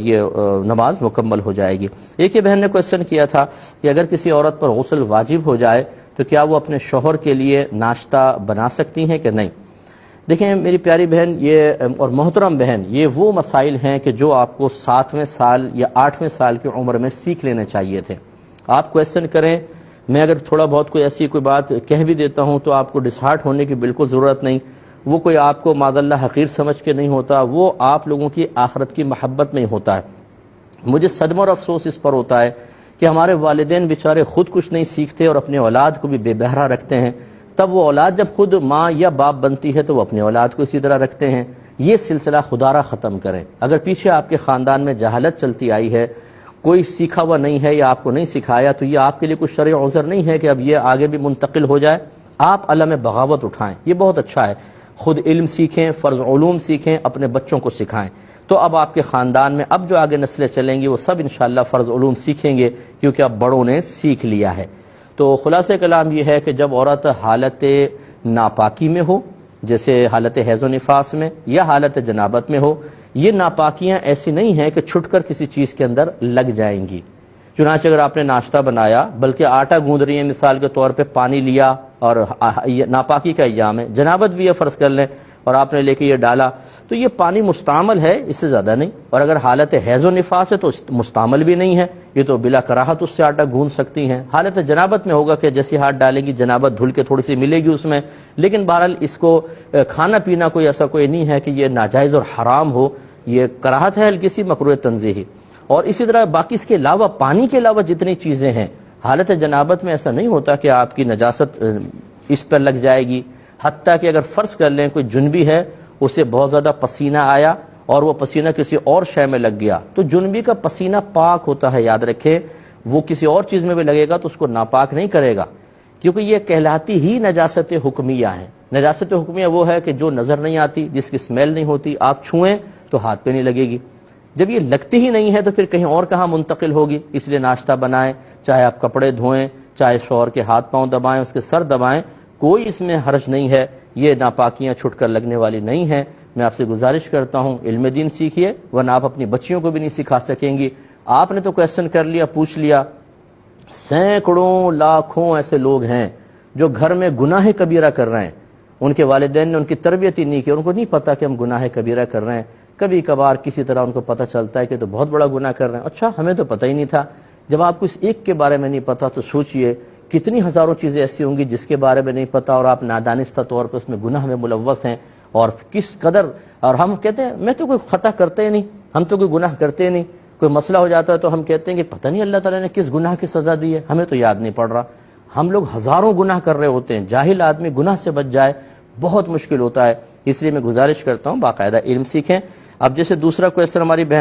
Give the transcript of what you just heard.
یہ نماز مکمل ہو جائے گی۔ ایک ہی بہن نے کوشچن کیا تھا کہ اگر کسی عورت پر غسل واجب ہو جائے تو کیا وہ اپنے شوہر کے لیے ناشتہ بنا سکتی ہیں کہ نہیں؟ دیکھیں میری پیاری بہن یہ اور محترم بہن، یہ وہ مسائل ہیں کہ جو آپ کو 7ویں سال یا 8ویں سال کی عمر میں سیکھ لینے چاہیے تھے۔ آپ کوشچن کریں، میں اگر تھوڑا بہت کوئی ایسی کوئی بات کہہ بھی دیتا ہوں تو آپ کو ڈسہارٹ ہونے کی بالکل ضرورت نہیں۔ وہ کوئی آپ کو معاذ اللہ حقیر سمجھ کے نہیں ہوتا، وہ آپ لوگوں کی آخرت کی محبت میں ہی ہوتا ہے۔ مجھے صدمہ اور افسوس اس پر ہوتا ہے کہ ہمارے والدین بیچارے خود کچھ نہیں سیکھتے اور اپنے اولاد کو بھی بے بہرا رکھتے ہیں، تب وہ اولاد جب خود ماں یا باپ بنتی ہے تو وہ اپنے اولاد کو اسی طرح رکھتے ہیں۔ یہ سلسلہ خدا را ختم کریں۔ اگر پیچھے آپ کے خاندان میں جہالت چلتی آئی ہے، کوئی سیکھا ہوا نہیں ہے یا آپ کو نہیں سکھایا، تو یہ آپ کے لیے کوئی شرعی عذر نہیں ہے کہ اب یہ آگے بھی منتقل ہو جائے۔ آپ علم بغاوت اٹھائیں، یہ بہت اچھا ہے۔ خود علم سیکھیں، فرض علوم سیکھیں، اپنے بچوں کو سکھائیں، تو اب آپ کے خاندان میں اب جو آگے نسلیں چلیں گی وہ سب انشاءاللہ فرض علوم سیکھیں گے، کیونکہ اب بڑوں نے سیکھ لیا ہے۔ تو خلاصہ کلام یہ ہے کہ جب عورت حالت ناپاکی میں ہو، جیسے حالت حیض و نفاس میں یا حالت جنابت میں ہو، یہ ناپاکیاں ایسی نہیں ہیں کہ چھٹ کر کسی چیز کے اندر لگ جائیں گی۔ چنانچہ اگر آپ نے ناشتہ بنایا، بلکہ آٹا گوندھ رہی ہیں مثال کے طور پہ، پانی لیا اور ناپاکی کا ایام ہے، جنابت بھی ہے فرض کر لیں، اور آپ نے لے کے یہ ڈالا، تو یہ پانی مستعمل ہے، اس سے زیادہ نہیں۔ اور اگر حالت حیض و نفاس ہے تو مستعمل بھی نہیں ہے، یہ تو بلا کراہت اس سے آٹا گوندھ سکتی ہیں۔ حالت جنابت میں ہوگا کہ جیسے ہاتھ ڈالے گی جنابت دھل کے تھوڑی سی ملے گی اس میں، لیکن بہرحال اس کو کھانا پینا کوئی ایسا کوئی نہیں ہے کہ یہ ناجائز اور حرام ہو، یہ کراہت ہے ہلکی سی مکروہ تنزیہی۔ اور اسی طرح باقی اس کے علاوہ پانی کے علاوہ جتنی چیزیں ہیں، حالت جنابت میں ایسا نہیں ہوتا کہ آپ کی نجاست اس پر لگ جائے گی۔ حتیٰ کہ اگر فرض کر لیں کوئی جنبی ہے، اسے بہت زیادہ پسینہ آیا اور وہ پسینہ کسی اور شے میں لگ گیا، تو جنبی کا پسینہ پاک ہوتا ہے، یاد رکھیں۔ وہ کسی اور چیز میں بھی لگے گا تو اس کو ناپاک نہیں کرے گا، کیونکہ یہ کہلاتی ہی نجاست حکمیہ ہیں۔ نجاست حکمیہ وہ ہے کہ جو نظر نہیں آتی، جس کی اسمیل نہیں ہوتی، آپ چھوئیں تو ہاتھ پہ نہیں لگے گی۔ جب یہ لگتی ہی نہیں ہے تو پھر کہیں اور کہاں منتقل ہوگی؟ اس لیے ناشتہ بنائیں، چاہے آپ کپڑے دھوئیں، چاہے شوہر کے ہاتھ پاؤں دبائیں، اس کے سر دبائیں، کوئی اس میں حرج نہیں ہے، یہ ناپاکیاں چھٹ کر لگنے والی نہیں ہیں۔ میں آپ سے گزارش کرتا ہوں علم دین سیکھیے، ورنہ آپ اپنی بچیوں کو بھی نہیں سکھا سکیں گی۔ آپ نے تو کویسچن کر لیا، پوچھ لیا، سینکڑوں لاکھوں ایسے لوگ ہیں جو گھر میں گناہ کبیرہ کر رہے ہیں، ان کے والدین نے ان کی تربیت ہی نہیں کی، ان کو نہیں پتا کہ ہم گناہ کبیرہ کر رہے ہیں۔ کبھی کبھار کسی طرح ان کو پتہ چلتا ہے کہ تو بہت بڑا گناہ کر رہے ہیں، اچھا ہمیں تو پتہ ہی نہیں تھا۔ جب آپ کو اس ایک کے بارے میں نہیں پتا تو سوچئے کتنی ہزاروں چیزیں ایسی ہوں گی جس کے بارے میں نہیں پتا، اور آپ نادانستہ طور پر اس میں گناہ میں ملوث ہیں، اور کس قدر۔ اور ہم کہتے ہیں میں تو کوئی خطا کرتے ہی نہیں، ہم تو کوئی گناہ کرتے ہی نہیں، کوئی مسئلہ ہو جاتا ہے تو ہم کہتے ہیں کہ پتہ نہیں اللہ تعالیٰ نے کس گناہ کی سزا دی ہے، ہمیں تو یاد نہیں پڑ رہا۔ ہم لوگ ہزاروں گناہ کر رہے ہوتے ہیں، جاہل آدمی گناہ سے بچ جائے بہت مشکل ہوتا ہے۔ اس لیے میں گزارش کرتا ہوں باقاعدہ علم سیکھیں۔ اب جیسے دوسرا کویسچن ہماری بہن